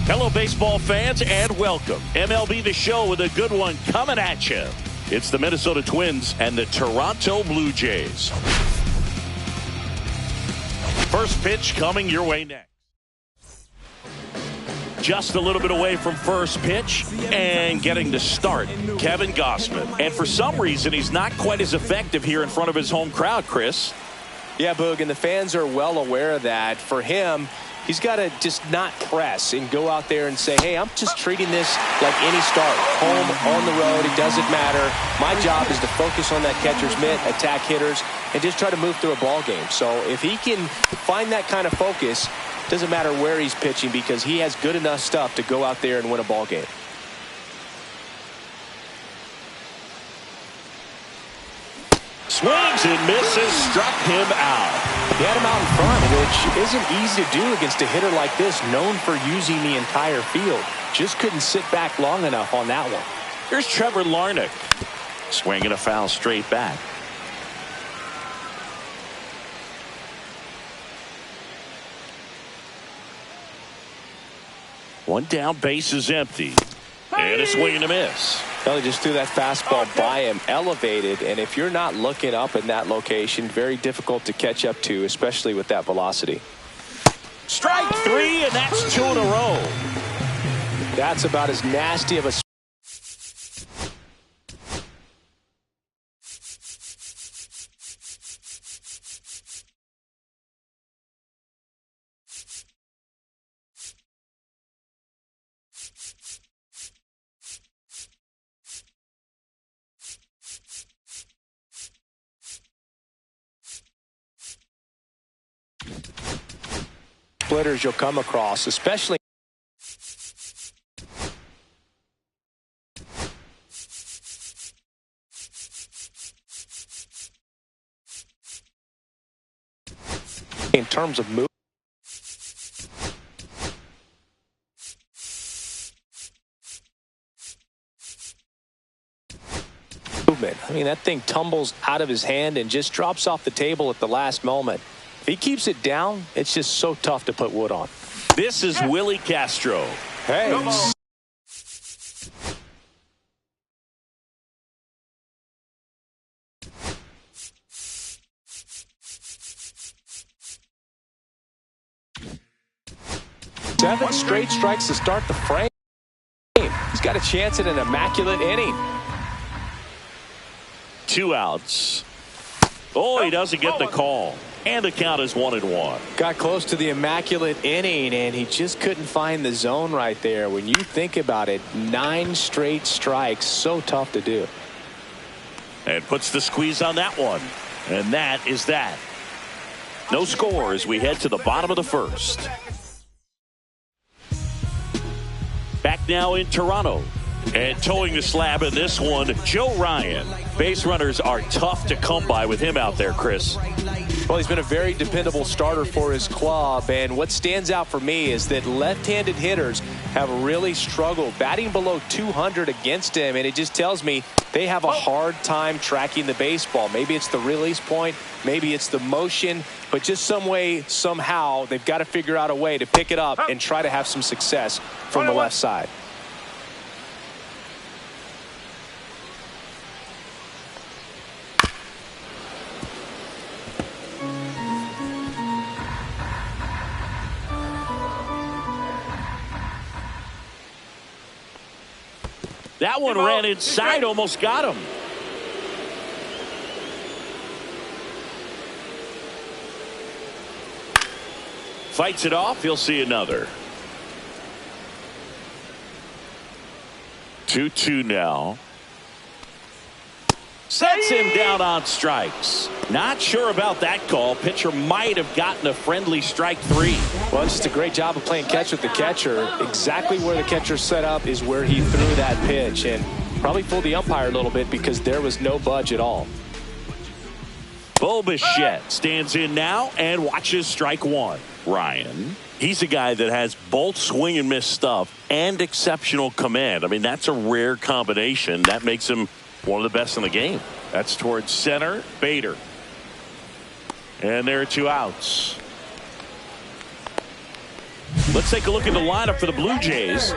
Hello, baseball fans, and welcome. MLB The Show with a good one coming at you. It's the Minnesota Twins and the Toronto Blue Jays. First pitch coming your way next. Just a little bit away from first pitch and getting to start, Kevin Gausman. And for some reason, he's not quite as effective here in front of his home crowd, Chris. Yeah, Boog, and the fans are well aware of that. For him, he's got to just not press and go out there and say, hey, I'm just treating this like any start. Home, on the road, it doesn't matter. My job is to focus on that catcher's mitt, attack hitters, and just try to move through a ball game. So if he can find that kind of focus, doesn't matter where he's pitching because he has good enough stuff to go out there and win a ball game. Swings and misses, struck him out. He had him out in front, which isn't easy to do against a hitter like this, known for using the entire field. Just couldn't sit back long enough on that one. Here's Trevor Larnach. Swinging a foul straight back. One down, base is empty. And a swing and a miss. Well, he just threw that fastball by him, elevated, and if you're not looking up in that location, very difficult to catch up to, especially with that velocity. Strike three, and that's two in a row. That's about as nasty of a... splitters you'll come across, especially in terms of movement. I mean, that thing tumbles out of his hand and just drops off the table at the last moment. If he keeps it down, it's just so tough to put wood on. This is Willie Castro. Hey. Seven straight strikes to start the frame. He's got a chance at an immaculate inning. 2 outs. Oh, he doesn't get the call. And the count is 1-1. Got close to the immaculate inning, and he just couldn't find the zone right there. When you think about it, 9 straight strikes, so tough to do. And puts the squeeze on that one. And that is that. No score as we head to the bottom of the first. Back now in Toronto. And towing the slab in this one, Joe Ryan. Base runners are tough to come by with him out there, Chris. Well, he's been a very dependable starter for his club, and what stands out for me is that left-handed hitters have really struggled batting below 200 against him, and it just tells me they have a hard time tracking the baseball. Maybe it's the release point, maybe it's the motion, but just some way, somehow, they've got to figure out a way to pick it up and try to have some success from the left side. That one ran inside, almost got him. Fights it off, he'll see another. 2-2 now. Sets him down on strikes. Not sure about that call. Pitcher might have gotten a friendly strike 3. Well, it's just a great job of playing catch with the catcher. Exactly where the catcher set up is where he threw that pitch, and probably fooled the umpire a little bit because there was no budge at all. Bo Bichette stands in now and watches strike 1. Ryan, he's a guy that has both swing and miss stuff and exceptional command. I mean, that's a rare combination. That makes him one of the best in the game. That's towards center. Bader. And there are 2 outs. Let's take a look at the lineup for the Blue Jays.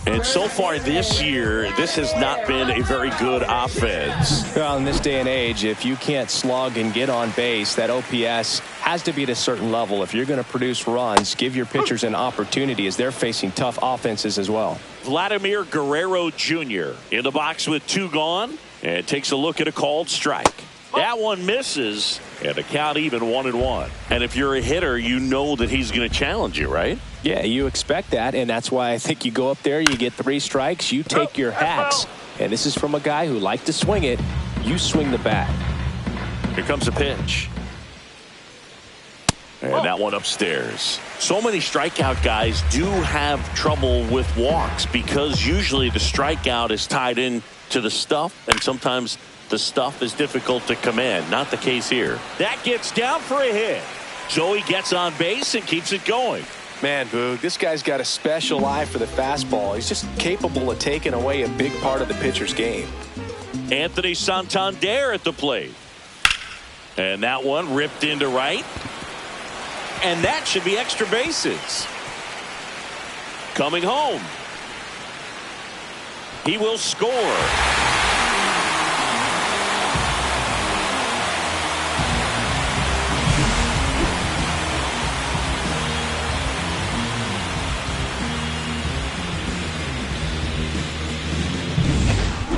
And so far this year, this has not been a very good offense. Well, in this day and age, if you can't slug and get on base, that OPS has to be at a certain level. If you're going to produce runs, give your pitchers an opportunity as they're facing tough offenses as well. Vladimir Guerrero Jr. in the box with 2 gone and takes a look at a called strike. That one misses, and the count even 1-1. And if you're a hitter, you know that he's going to challenge you, right? Yeah, you expect that, and that's why I think you go up there, you get 3 strikes, you take your hacks. And this is from a guy who liked to swing it. You swing the bat. Here comes a pitch. And that one upstairs. So many strikeout guys do have trouble with walks because usually the strikeout is tied in to the stuff, and sometimes the stuff is difficult to command. Not the case here. That gets down for a hit. Joey gets on base and keeps it going. Man, Boog, this guy's got a special eye for the fastball. He's just capable of taking away a big part of the pitcher's game. Anthony Santander at the plate. And that one ripped into right. And that should be extra bases. Coming home. He will score.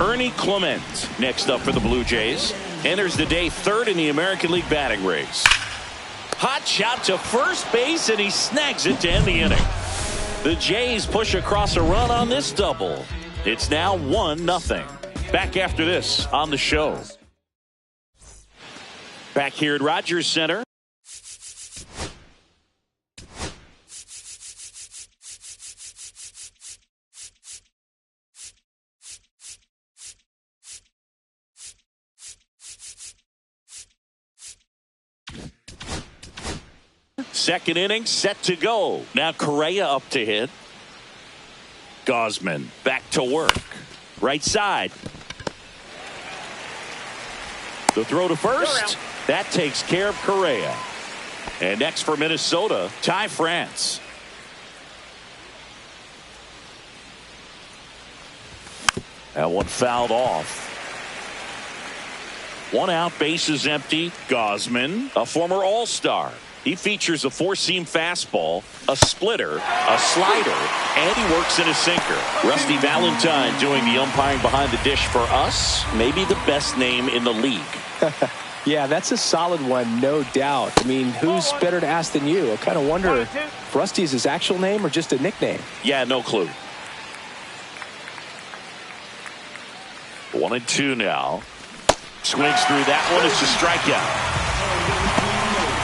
Ernie Clement next up for the Blue Jays. Enters the day 3rd in the American League batting race. Hot shot to first base, and he snags it to end the inning. The Jays push across a run on this double. It's now 1-0. Back after this on the show. Back here at Rogers Center. Second inning set to go. Now Correa up to hit. Gausman back to work. Right side. The throw to first. That takes care of Correa. And next for Minnesota, Ty France. That one fouled off. 1 out, bases empty. Gausman, a former All-Star. He features a 4-seam fastball, a splitter, a slider, and he works in a sinker. Rusty Valentine doing the umpiring behind the dish for us. Maybe the best name in the league. Yeah, that's a solid one, no doubt. I mean, who's better to ask than you? I kind of wonder if Rusty is his actual name or just a nickname. Yeah, no clue. 1-2 now. Swings through that one. It's a strikeout.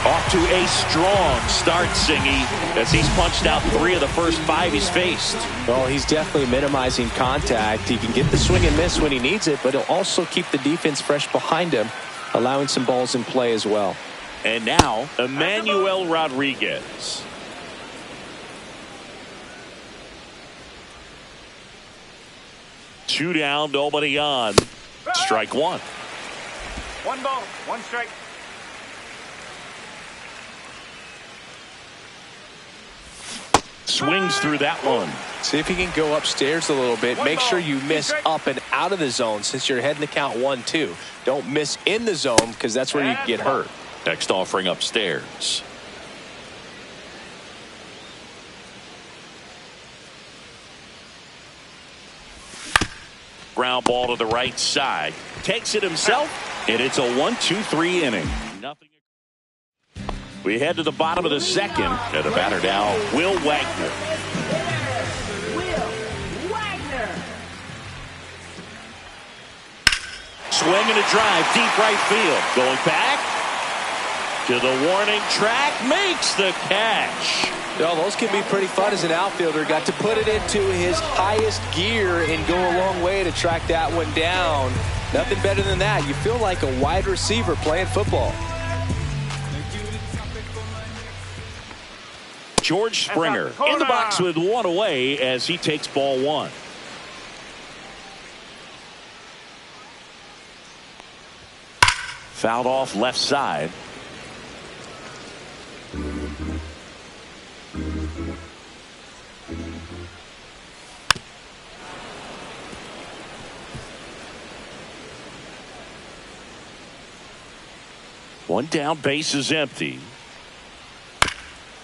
Off to a strong start, Singy, as he's punched out 3 of the first 5 he's faced. Well, he's definitely minimizing contact. He can get the swing and miss when he needs it, but he'll also keep the defense fresh behind him, allowing some balls in play as well. And now, Emmanuel Rodriguez. Two down, nobody on. Strike one. 1 ball, 1 strike. Swings through that one. See if he can go upstairs a little bit. Make sure you miss up and out of the zone since you're heading to count 1-2. Don't miss in the zone because that's where you can get hurt. Next offering upstairs. Ground ball to the right side. Takes it himself, and it's a 1-2-3 inning. Nothing. We head to the bottom of the second. And the batter now, Will Wagner. Swing and a drive, deep right field. Going back to the warning track, makes the catch. Well, those can be pretty fun as an outfielder. Got to put it into his highest gear and go a long way to track that one down. Nothing better than that. You feel like a wide receiver playing football. George Springer in the box with 1 away as he takes ball 1. Fouled off left side. One down, base is empty.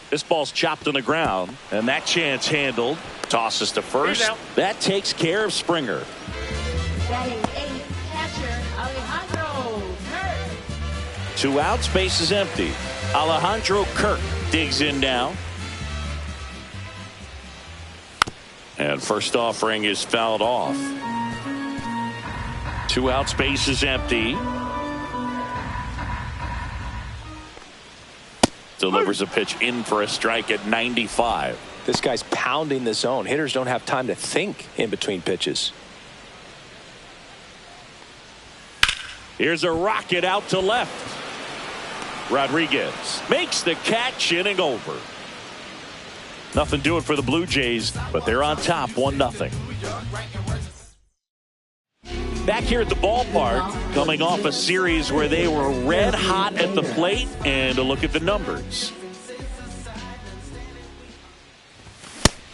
This ball's chopped on the ground, and that chance handled. Tosses to first. That takes care of Springer. Batting eighth, catcher Alejandro Kirk. 2 outs, base is empty. Alejandro Kirk digs in now. And first offering is fouled off. 2 outs, base is empty. Delivers a pitch in for a strike at 95. This guy's pounding the zone. Hitters don't have time to think in between pitches. Here's a rocket out to left. Rodriguez makes the catch, inning over. Nothing doing for the Blue Jays, but they're on top 1-0. Back here at the ballpark, coming off a series where they were red hot at the plate, and a look at the numbers.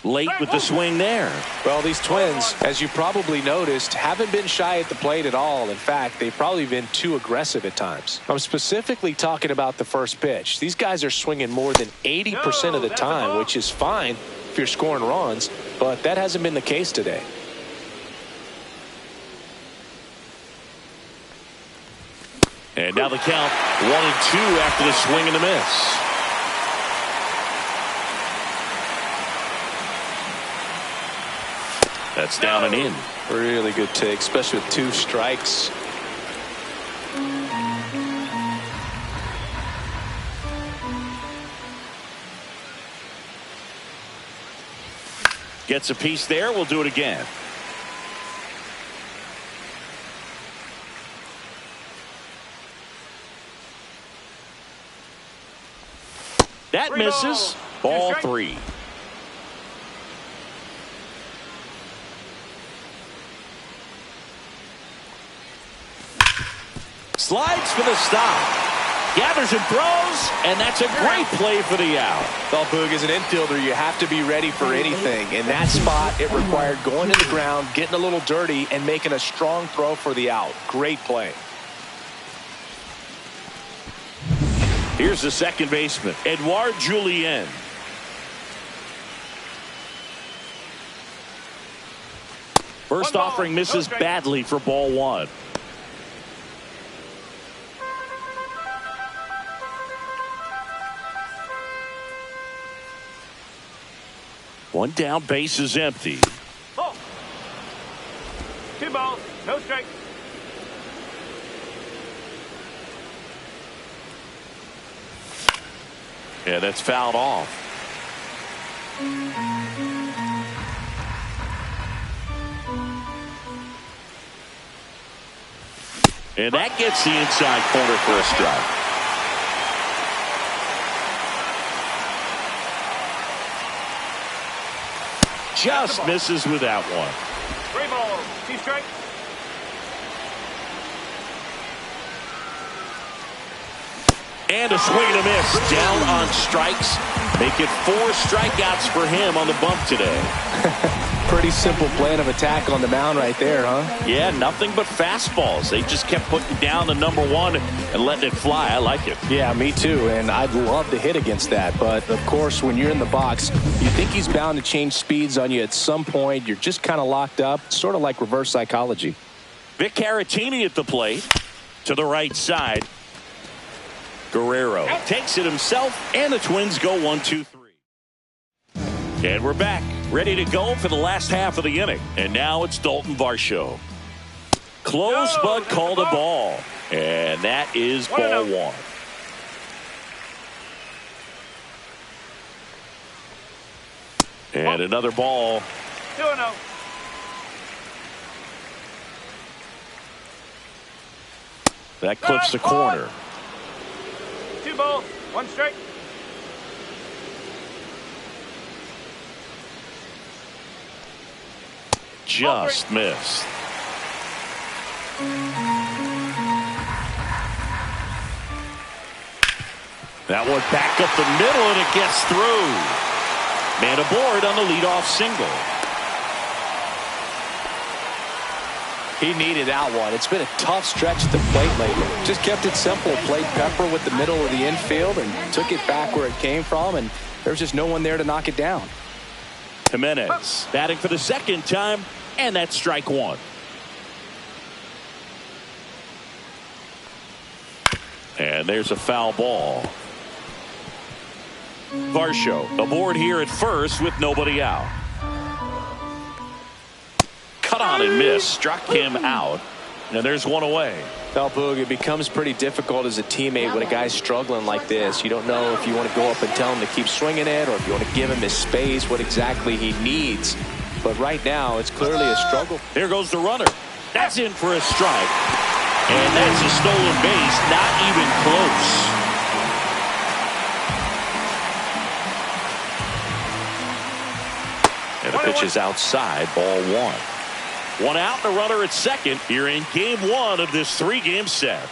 Late with the swing there. Well, these Twins, as you probably noticed, haven't been shy at the plate at all. In fact, they've probably been too aggressive at times. I'm specifically talking about the first pitch. These guys are swinging more than 80% of the time, which is fine if you're scoring runs, but that hasn't been the case today. And now the count 1-2 after the swing and the miss. That's down and in. Really good take, especially with 2 strikes. Gets a piece there. We'll do it again. That misses. Ball 3. Slides for the stop. Gathers and throws, and that's a great play for the out. Well, Boog, as an infielder, you have to be ready for anything. In that spot, it required going to the ground, getting a little dirty, and making a strong throw for the out. Great play. Here's the second baseman, Edouard Julien. First offering misses badly for ball 1. One down, base is empty. Ball. 2 balls, no strikes. Yeah, that's fouled off. And that gets the inside corner for a strike. Just misses with that one. 3 balls, 2 strikes. And a swing and a miss. Down on strikes. Make it 4 strikeouts for him on the bump today. Pretty simple plan of attack on the mound right there, huh? Yeah, nothing but fastballs. They just kept putting down the number 1 and letting it fly. I like it. Yeah, me too. And I'd love to hit against that. But, of course, when you're in the box, you think he's bound to change speeds on you at some point. You're just kind of locked up. It's sort of like reverse psychology. Vic Caratini at the plate. To the right side. Guerrero takes it himself, and the Twins go 1-2-3. And we're back, ready to go for the last half of the inning. And now it's Dalton Varsho. Close, but called a ball. And that is ball 1. And another ball. 2-0. That clips the corner. 2 balls, 1 strike. Just missed. That one back up the middle, and it gets through. Man aboard on the leadoff single. He needed that one. It's been a tough stretch at the plate lately. Just kept it simple. Played pepper with the middle of the infield and took it back where it came from, and there was just no one there to knock it down. Jimenez batting for the second time, and that's strike one. And there's a foul ball. Varsho aboard here at first with nobody out. Cut on and miss, struck him out, and there's one away. Well, Boog, it becomes pretty difficult as a teammate when a guy's struggling like this. You don't know if you want to go up and tell him to keep swinging it or if you want to give him his space, what exactly he needs. But right now, it's clearly a struggle. There goes the runner. That's in for a strike. And that's a stolen base, not even close. And the pitch is outside, ball one. One out, the runner at second here in game one of this three-game set.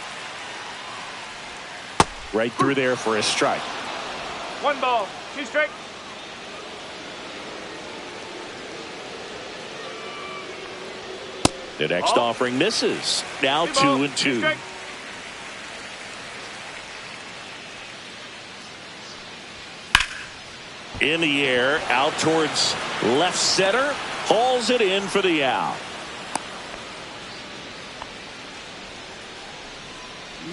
Right through there for a strike. 1 ball, 2 strikes. The next offering misses. Now 2-2. In the air, out towards left center. Hauls it in for the out.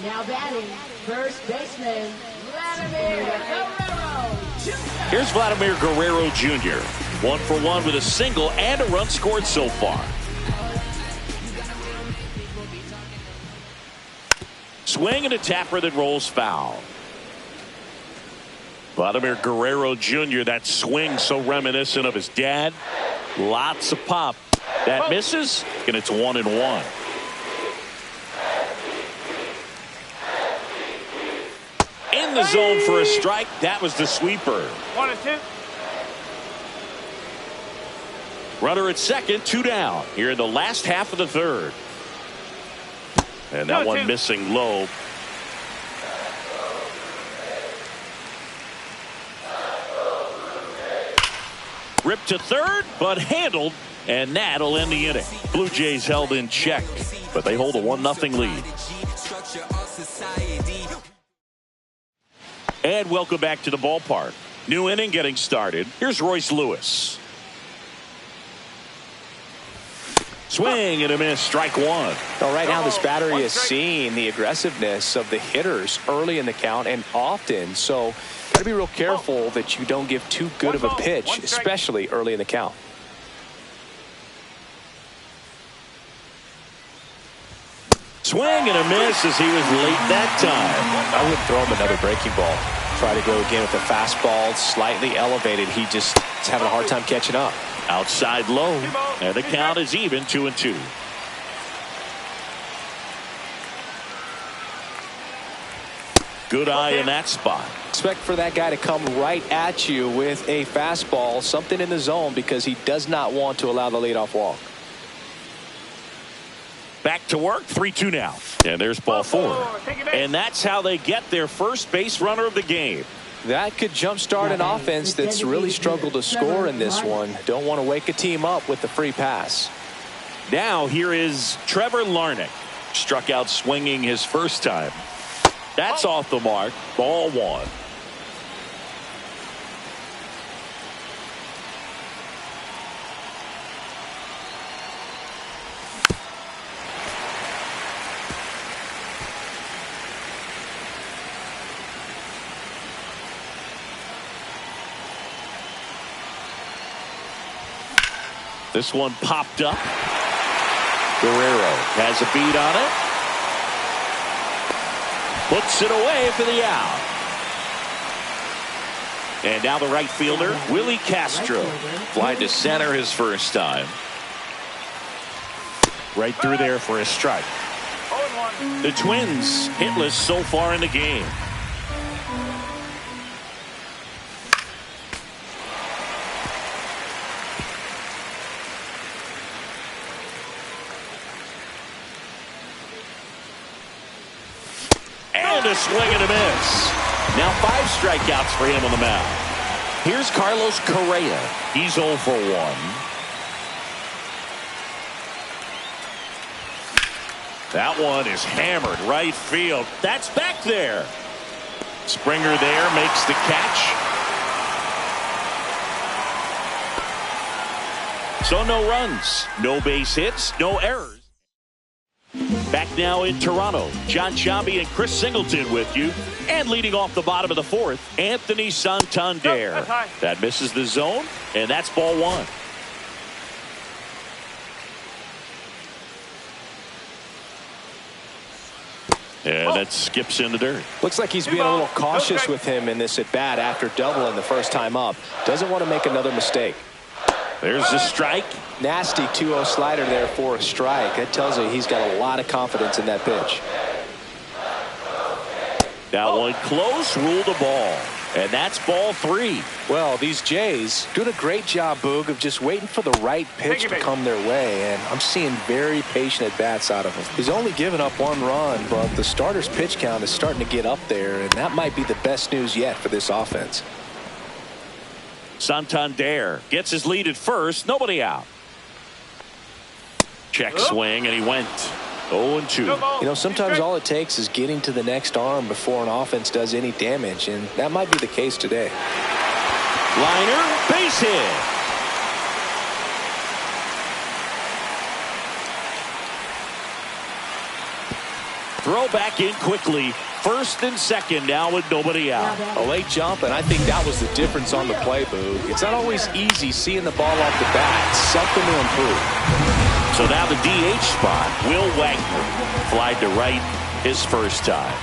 Now batting, first baseman, Vladimir Guerrero. Here's Vladimir Guerrero Jr. 1 for 1 with a single and a run scored so far. Swing and a tapper that rolls foul. Vladimir Guerrero Jr., that swing so reminiscent of his dad. Lots of pop. That misses, and it's 1-1. In the zone for a strike. That was the sweeper. 1-2. Runner at second, 2 down here in the last half of the third. And that one missing low. Ripped to third, but handled, and that'll end the inning. Blue Jays held in check, but they hold a 1-0 lead. And welcome back to the ballpark. New inning getting started. Here's Royce Lewis. Swing and a miss, strike one. Well, right now this battery is seeing the aggressiveness of the hitters early in the count and often. So got to be real careful that you don't give too good of a pitch, especially early in the count. Swing and a miss as he was late that time. I wouldn't throw him another breaking ball. Try to go again with the fastball slightly elevated. He just is having a hard time catching up. Outside low, and the count is even 2-2. Good eye in that spot. Expect for that guy to come right at you with a fastball, something in the zone, because he does not want to allow the leadoff walk. Back to work, 3-2 now. And there's ball 4. And that's how they get their first base runner of the game. That could jumpstart an offense that's really struggled to score in this one. Don't want to wake a team up with the free pass. Now here is Trevor Larnach. Struck out swinging his first time. That's off the mark. Ball 1. This one popped up. Guerrero has a beat on it. Puts it away for the out. And now the right fielder, Willie Castro. Flied to center his first time. Right through there for a strike. The Twins hitless so far in the game. A swing and a miss. Now 5 strikeouts for him on the mound. Here's Carlos Correa. He's 0 for 1. That one is hammered right field. That's back there. Springer there makes the catch. So no runs, no base hits, no errors. Back now in Toronto, John Sciambi and Chris Singleton with you. And leading off the bottom of the fourth, Anthony Santander. That misses the zone, and that's ball one. And that skips in the dirt. Looks like he's being a little cautious with him in this at bat after doubling the first time up. Doesn't want to make another mistake. There's the strike. Nasty 2-0 slider there for a strike. That tells you he's got a lot of confidence in that pitch. That one close, ruled the ball. And that's ball three. Well, these Jays doing a great job, Boog, of just waiting for the right pitch to come their way. And I'm seeing very patient at-bats out of him. He's only given up one run, but the starter's pitch count is starting to get up there. And that might be the best news yet for this offense. Santander gets his lead at first. Nobody out. Check swing, and he went 0-2. You know, sometimes all it takes is getting to the next arm before an offense does any damage, and that might be the case today. Liner, base hit. Throw back in quickly. First and second now with nobody out. A late jump, and I think that was the difference on the play, Boog. It's not always easy seeing the ball off the bat. Something to improve. So now the DH spot, Will Wagner flied to right his first time.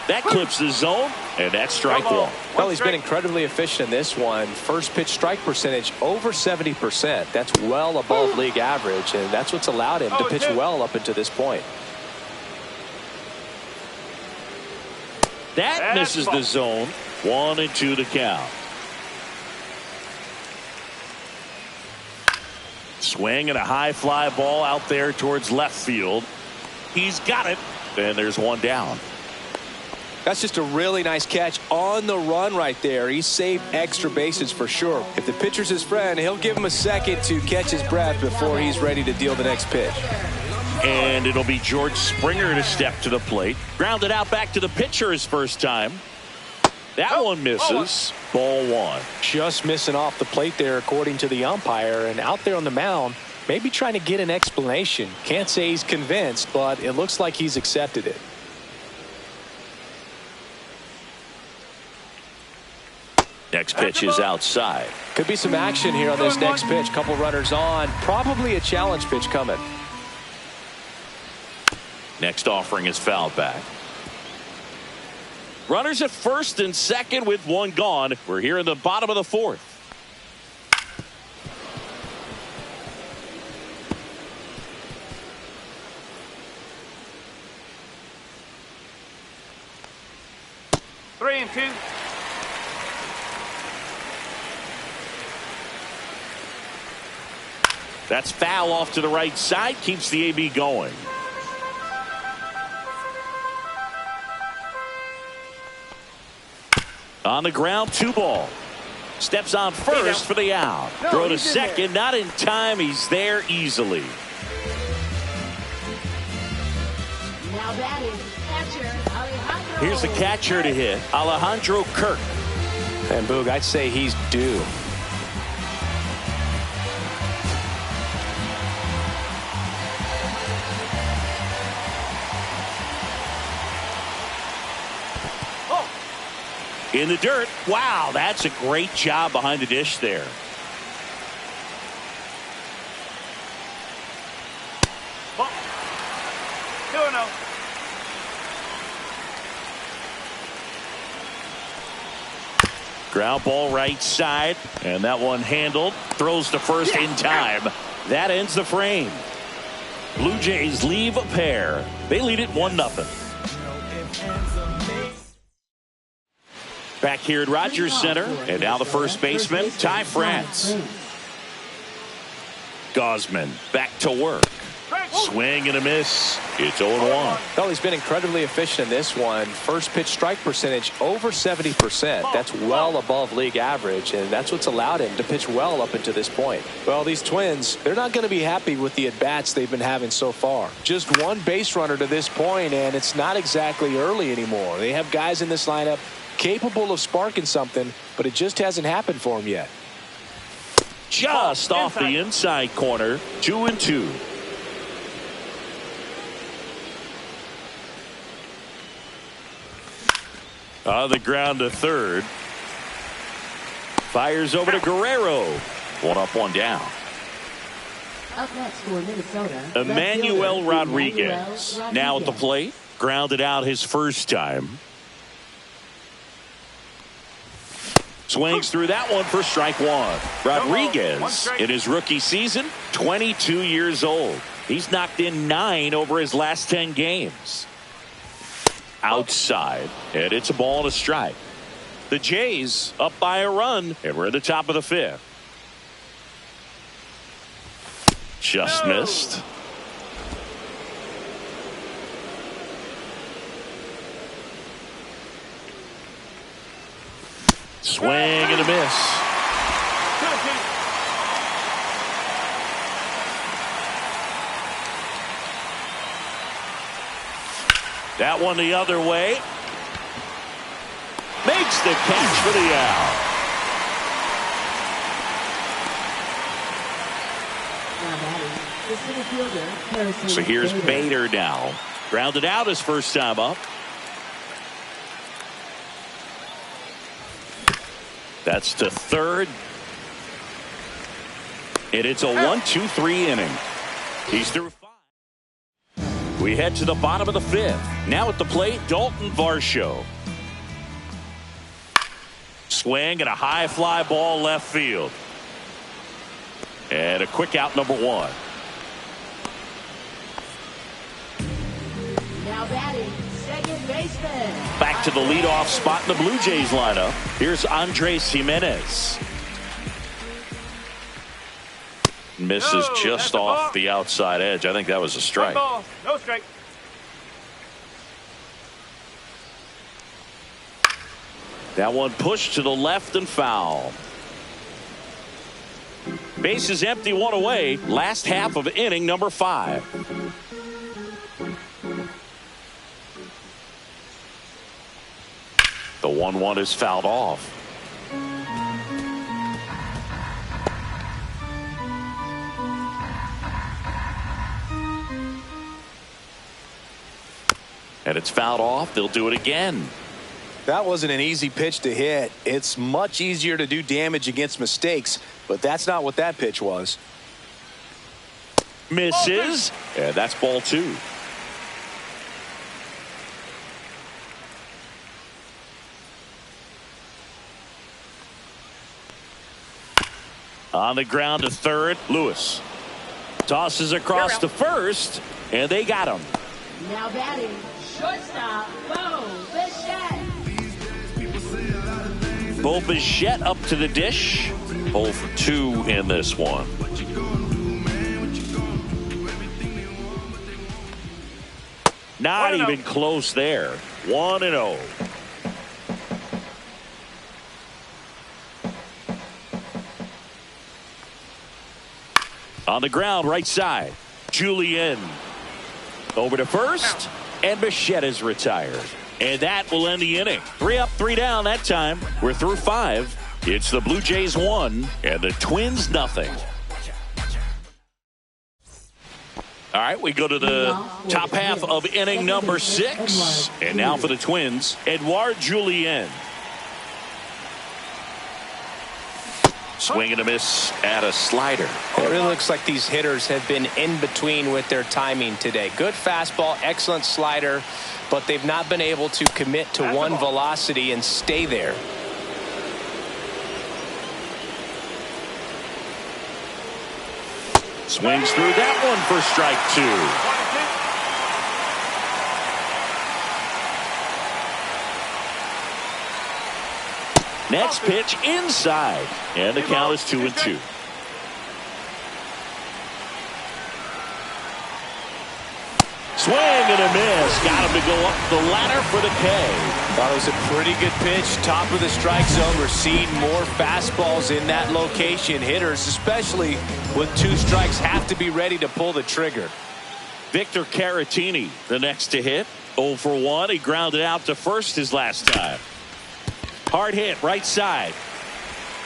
That clips the zone, and that's strike one. Well, he's been incredibly efficient in this one. First pitch strike percentage over 70%. That's well above league average, and that's what's allowed him to pitch well up until this point. That misses the zone. 1-2 to count. Swing and a high fly ball out there towards left field. He's got it. And there's one down. That's just a really nice catch on the run right there. He saved extra bases for sure. If the pitcher's his friend, he'll give him a second to catch his breath before he's ready to deal the next pitch. And it'll be George Springer to step to the plate. Grounded out back to the pitcher his first time. That one misses. Ball one. Just missing off the plate there according to the umpire. And out there on the mound, maybe trying to get an explanation. Can't say he's convinced, but it looks like he's accepted it. Next pitch is outside. Could be some action here on this next pitch. Couple runners on. Probably a challenge pitch coming. Next offering is fouled back. Runners at first and second with one gone. We're here in the bottom of the fourth. Three and two. That's foul off to the right side. Keeps the AB going. On the ground, 2-ball. Steps on first for the out. Throw to second, not in time. He's there easily. Now batting, catcher Alejandro. Here's the catcher to hit, Alejandro Kirk. And Boog, I'd say he's due. In the dirt. Wow, that's a great job behind the dish there. Ball. 2-0. Ground ball right side, and that one handled. Throws to first in time. That ends the frame. Blue Jays leave a pair. They lead it 1-0. Back here at Rogers Center, and now the first baseman, Ty France. Gosman back to work. Swing and a miss. It's 0-1. Well, he's been incredibly efficient in this one. First pitch strike percentage over 70%. That's well above league average, and that's what's allowed him to pitch well up until this point. Well, these Twins, they're not going to be happy with the at-bats they've been having so far. Just one base runner to this point, and it's not exactly early anymore. They have guys in this lineup capable of sparking something, but it just hasn't happened for him yet. Just off the inside corner. 2-2. On the ground to third. Fires over to Guerrero. 1 up, 1 down. Up next for Minnesota, Emmanuel Rodriguez. Now at the plate. Grounded out his first time. Swings through that one for strike 1. Rodriguez, in his rookie season, 22 years old. He's knocked in 9 over his last 10 games. Outside, and it's a ball and a strike. The Jays up by a run, and we're at the top of the 5th. Just missed. Swing and a miss. 2-2. That one the other way. Makes the catch for the out. So here's Bader now. Grounded out his first time up. That's to third. And it's a 1-2-3 inning. He's through 5. We head to the bottom of the 5th. Now at the plate, Dalton Varsho. Swing and a high fly ball left field. And a quick out, number 1. Now batting, second baseman. Back to the leadoff spot in the Blue Jays lineup. Here's Andres Jimenez. Misses just off the outside edge. I think that was a strike. Ball. No strike. That one pushed to the left and foul. Base is empty, 1 away. Last half of inning number 5. The 1-1 is fouled off. And it's fouled off. They'll do it again. That wasn't an easy pitch to hit. It's much easier to do damage against mistakes, but that's not what that pitch was. Misses. And that's ball 2. On the ground to third, Lewis. Tosses across to first, and they got him. Now batting, shortstop, Bo Bichette. Bo Bichette up to the dish. 0 for 2 in this one. Not even close there. 1-0. On the ground, right side. Julian. Over to first, and Bichette is retired. And that will end the inning. 3 up, 3 down that time. We're through 5. It's the Blue Jays 1 and the Twins nothing. All right, we go to the top half of inning number 6. And now for the Twins, Edouard Julien. Swing and a miss at a slider. It really looks like these hitters have been in between with their timing today. Good fastball, excellent slider, but they've not been able to commit to one velocity and stay there. Swings through that one for strike 2. Next pitch inside, and the count is 2-2. Swing and a miss. Got him to go up the ladder for the K. Thought it was a pretty good pitch. Top of the strike zone. We're seeing more fastballs in that location. Hitters, especially with 2 strikes, have to be ready to pull the trigger. Victor Caratini, the next to hit. 0 for 1. He grounded out to first his last time. Hard hit, right side.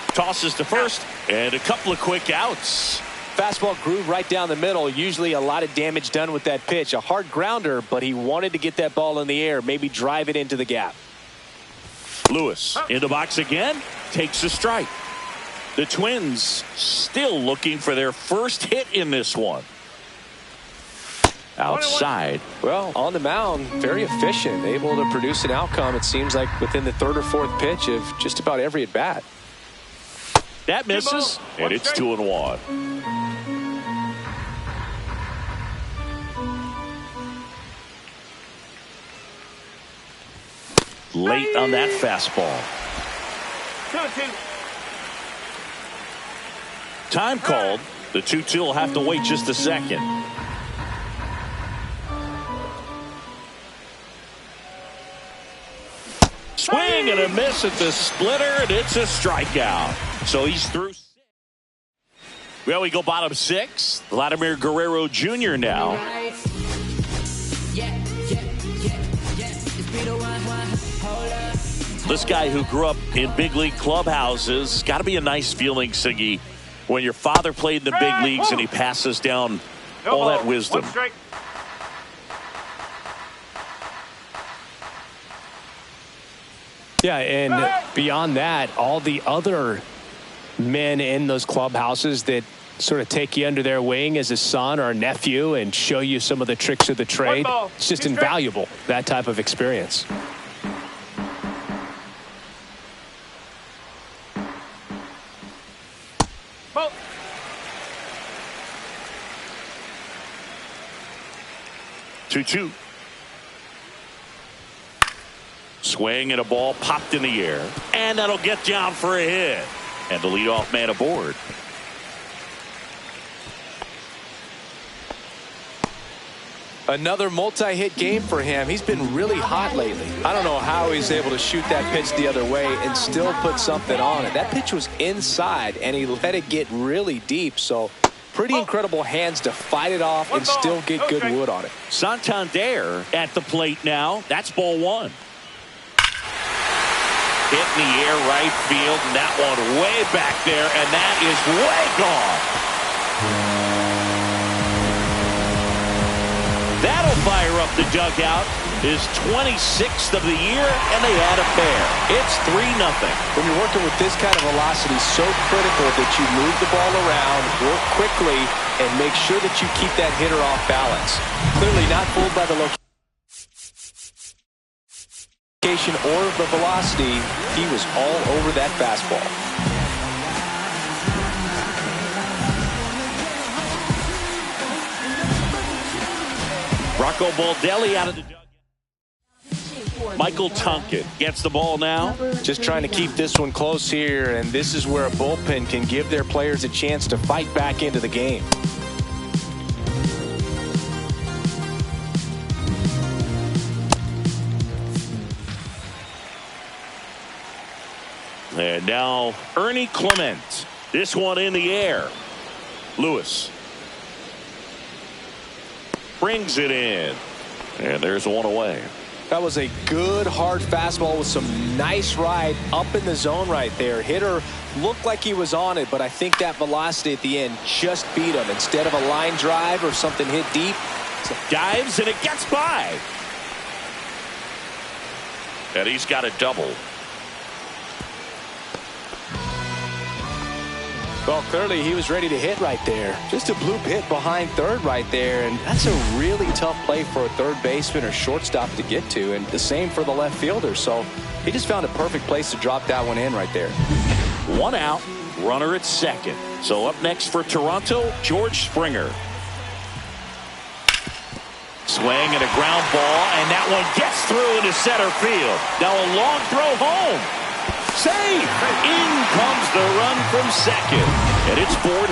Tosses to first, and a couple of quick outs. Fastball groove right down the middle. Usually a lot of damage done with that pitch. A hard grounder, but he wanted to get that ball in the air, maybe drive it into the gap. Lewis in the box again, takes a strike. The Twins still looking for their first hit in this one. Outside. Well, on the mound, very efficient, able to produce an outcome, it seems like, within the 3rd or 4th pitch of just about every at bat. That misses, and it's 2-1. Late on that fastball. 2-2. Time called. The 2-2 will have to wait just a second. Swing and a miss at the splitter, and it's a strikeout. So he's through. Well, we go bottom 6. Vladimir Guerrero Jr. now. This guy who grew up in big league clubhouses, got to be a nice feeling, Siggy, when your father played in the big leagues and he passes down all that wisdom. Yeah, and beyond that, all the other men in those clubhouses that sort of take you under their wing as a son or a nephew and show you some of the tricks of the trade. It's just invaluable, that type of experience. Ball. 2-2. Swing and a ball popped in the air, and that'll get down for a hit, and the leadoff man aboard. Another multi-hit game for him. He's been really hot lately. I don't know how he's able to shoot that pitch the other way and still put something on it. That pitch was inside, and he let it get really deep. So pretty incredible hands to fight it off and still get good wood on it. Santander at the plate now. That's ball 1. Hit in the air right field, and that one way back there, and that is way gone. That'll fire up the dugout. His 26th of the year, and they add a pair. It's 3-0. When you're working with this kind of velocity, so critical that you move the ball around, work quickly, and make sure that you keep that hitter off balance. Clearly not fooled by the location or the velocity. He was all over that fastball. Rocco Baldelli out of the dugout. Michael Tonkin gets the ball now. Just trying to keep this one close here, and this is where a bullpen can give their players a chance to fight back into the game. And now Ernie Clement. This one in the air. Lewis brings it in. And there's one away. That was a good hard fastball with some nice ride up in the zone right there. Hitter looked like he was on it, but I think that velocity at the end just beat him. Instead of a line drive or something hit deep, dives and it gets by. And he's got a double. Well, clearly he was ready to hit right there. Just a bloop hit behind third right there, and that's a really tough play for a third baseman or shortstop to get to, and the same for the left fielder. So he just found a perfect place to drop that one in right there. 1 out, runner at second. So up next for Toronto, George Springer. Swing and a ground ball, and that one gets through into center field. Now a long throw home. Save! In comes the run from second. And it's 4-0.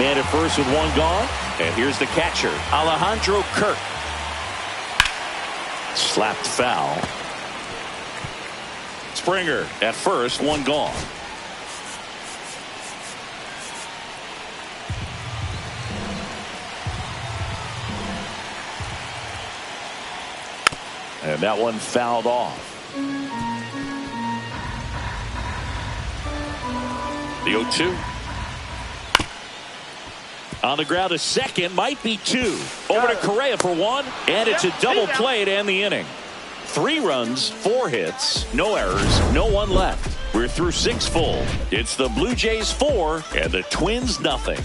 Man at first with one gone. And here's the catcher, Alejandro Kirk. Slapped foul. Springer at first, one gone. And that one fouled off. The 0-2. On the ground, a second, might be two. Over to Correa for one, and it's a double play to end the inning. 3 runs, 4 hits, no errors, no one left. We're through 6 full. It's the Blue Jays 4 and the Twins nothing.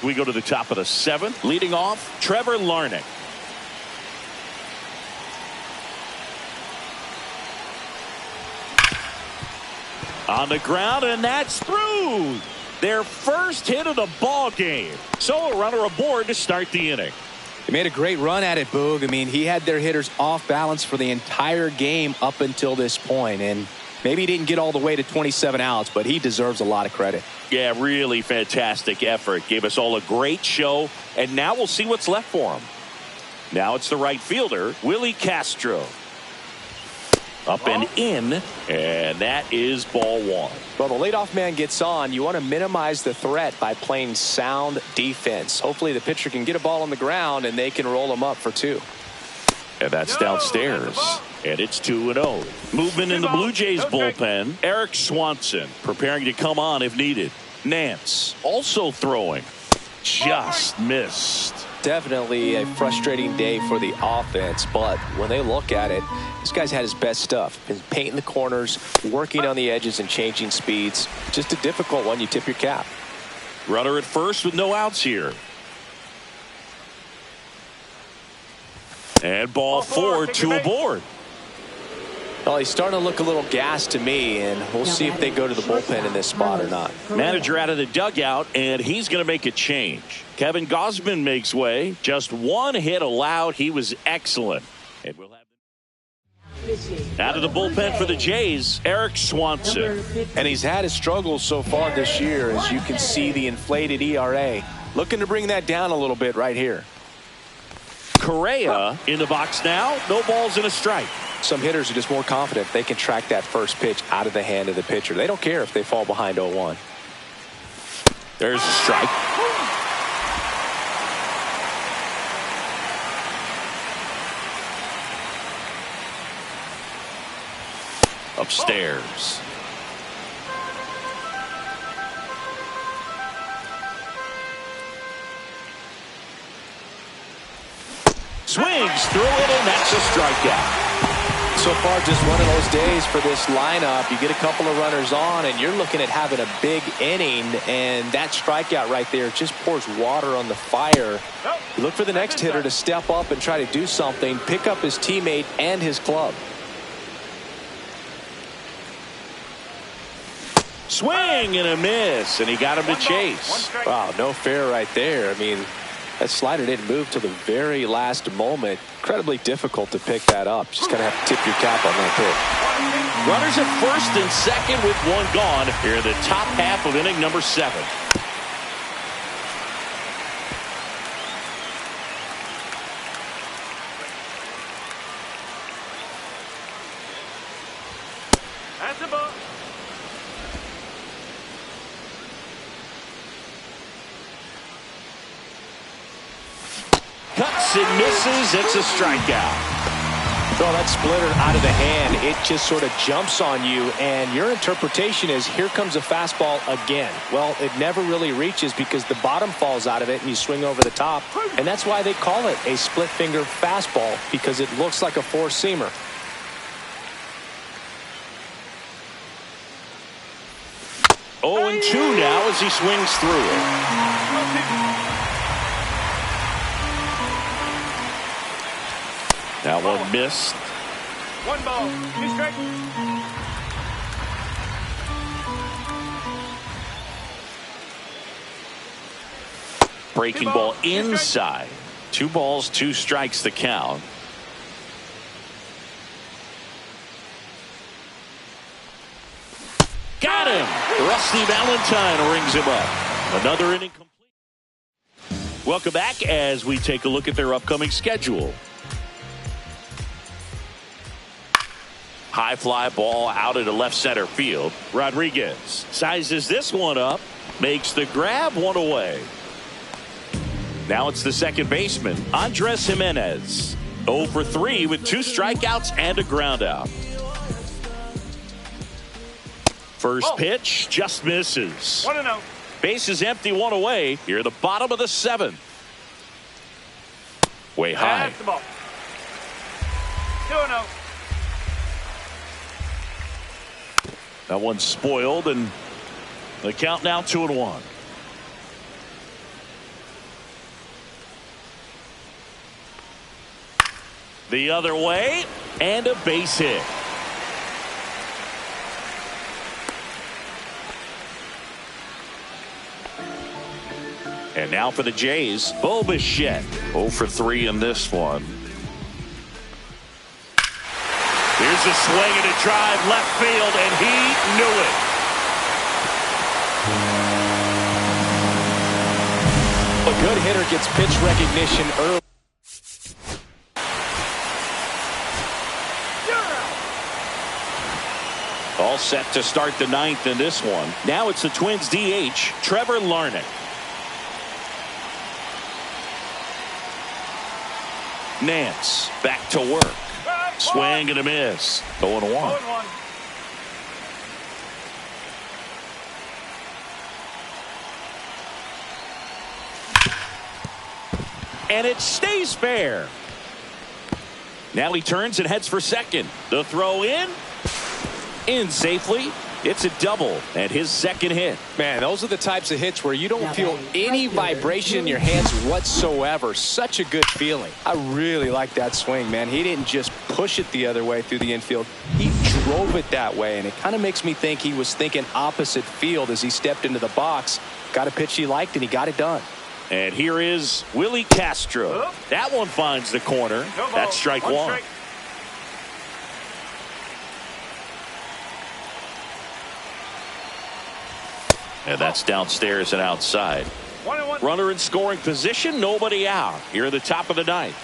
We go to the top of the 7th. Leading off, Trevor Larnach. On the ground, and that's through. Their first hit of the ball game. So a runner aboard to start the inning. He made a great run at it, Boog. I mean, he had their hitters off balance for the entire game up until this point, and maybe he didn't get all the way to 27 outs, but he deserves a lot of credit. Yeah, really fantastic effort. Gave us all a great show, and now we'll see what's left for him. Now it's the right fielder, Willie Castro. Up and in, and that is ball 1. Well, the leadoff man gets on. You want to minimize the threat by playing sound defense. Hopefully the pitcher can get a ball on the ground, and they can roll him up for 2. And that's downstairs. And it's 2-0. Movement in the Blue Jays bullpen. Eric Swanson preparing to come on if needed. Nance also throwing. Just missed. Definitely a frustrating day for the offense, but when they look at it, this guy's had his best stuff. Been painting the corners, working on the edges, and changing speeds. Just a difficult one. You tip your cap. Runner at first with no outs here. And ball 4, 2 aboard. Well, he's starting to look a little gassed to me, and we'll see if they go to the bullpen in this spot or not. Manager out of the dugout, and he's going to make a change. Kevin Gausman makes way. Just 1 hit allowed. He was excellent. And we'll have out of the bullpen for the Jays, Eric Swanson. And he's had his struggles so far this year, as you can see the inflated ERA. Looking to bring that down a little bit right here. Correa in the box now. No balls and a strike. Some hitters are just more confident they can track that first pitch out of the hand of the pitcher. They don't care if they fall behind 0-1. There's a strike. Upstairs. Swings through it, and that's a strikeout. So far, just one of those days for this lineup. You get a couple of runners on, and you're looking at having a big inning, and that strikeout right there just pours water on the fire. You look for the next hitter to step up and try to do something, pick up his teammate and his club. Swing and a miss, and he got him to chase. Wow, no fair right there. I mean, that slider didn't move till the very last moment. Incredibly difficult to pick that up. Just going to have to tip your cap on that pitch. Runners at first and second with 1 gone here in the top half of inning number 7. That's the ball. Cuts and misses. It's a strikeout. Throw that splitter out of the hand. It just sort of jumps on you, and your interpretation is, here comes a fastball again. Well, it never really reaches because the bottom falls out of it and you swing over the top, and that's why they call it a split finger fastball, because it looks like a four-seamer. Oh, and 2 now as he swings through it. That one missed. 1 ball, 2 strikes. Breaking ball inside. 2 balls, 2 strikes the count. him. Rusty Valentine rings him up. Another inning complete. Welcome back as we take a look at their upcoming schedule. High fly ball out into left center field. Rodriguez sizes this one up, makes the grab, one away. Now it's the second baseman, Andres Jimenez. 0 for 3 with 2 strikeouts and a ground out. First pitch just misses. 1-0. Base is empty, one away. Here at the bottom of the 7th. Way high. That's the ball. 2-0. That one's spoiled, and the count now 2-1. The other way, and a base hit. And now for the Jays, Bichette. 0 for 3 in this one. Here's a swing and a drive left field, and he knew it. A good hitter gets pitch recognition early. All set to start the 9th in this one. Now it's the Twins DH, Trevor Larnach. Nance back to work. Swing and a miss. 0-1. 0-1. And it stays fair. Now he turns and heads for second. The throw in safely. It's a double and his second hit. Man, those are the types of hits where you don't feel any vibration in your hands whatsoever. Such a good feeling. I really like that swing, man. He didn't just push it the other way through the infield. He drove it that way, and it kind of makes me think he was thinking opposite field as he stepped into the box. Got a pitch he liked, and he got it done. And here is Willie Castro. That one finds the corner. That's strike one. Strike. And that's downstairs and outside. 1-1. Runner in scoring position, nobody out. Here at the top of the 9th.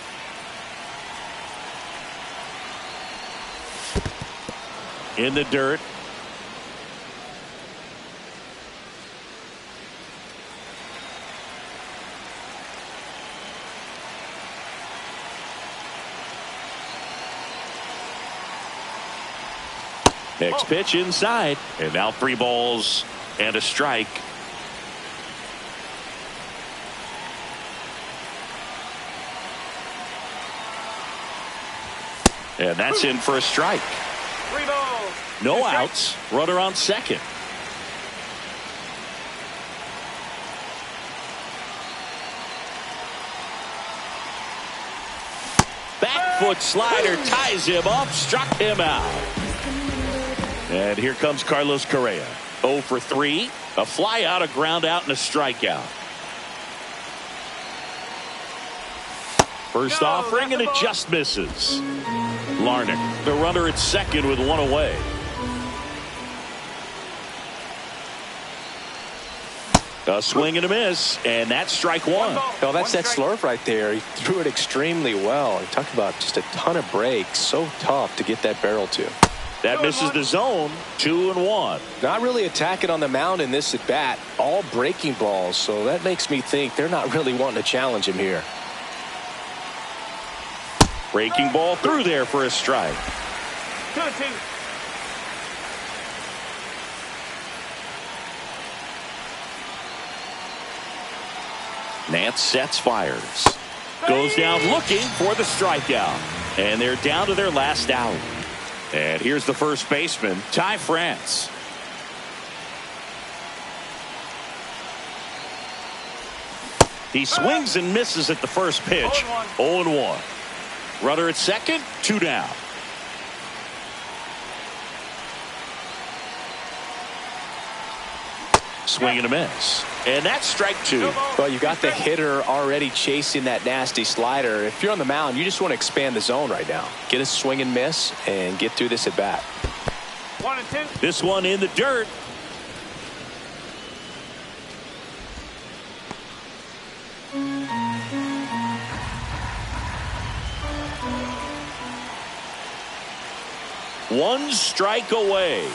In the dirt. Next pitch inside. And now 3 balls and a strike. And that's in for a strike. 3 balls. No outs. Runner on second. Back foot slider ties him up, struck him out. And here comes Carlos Correa. 0 for 3. A fly out, a ground out, and a strikeout. First offering, and it just misses. Larnach, the runner at second with 1 away. A swing and a miss, and that's strike 1. Well, that's that slurve right there. He threw it extremely well. He talked about just a ton of breaks. So tough to get that barrel to. That misses the zone. 2-1. Not really attacking on the mound in this at bat. All breaking balls. So that makes me think they're not really wanting to challenge him here. Breaking ball through there for a strike. 2-2. Nance sets, fires. Goes down looking for the strikeout. And they're down to their last out. And here's the first baseman, Ty France. He swings and misses at the first pitch. 0-1. Runner at second, 2 down. Swing and a miss. And that's strike 2. Well, you got the hitter already chasing that nasty slider. If you're on the mound, you just want to expand the zone right now. Get a swing and miss and get through this at bat. 1-2. This one in the dirt. One strike away.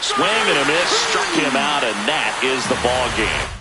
Swing and a miss, struck him out, and that is the ball game.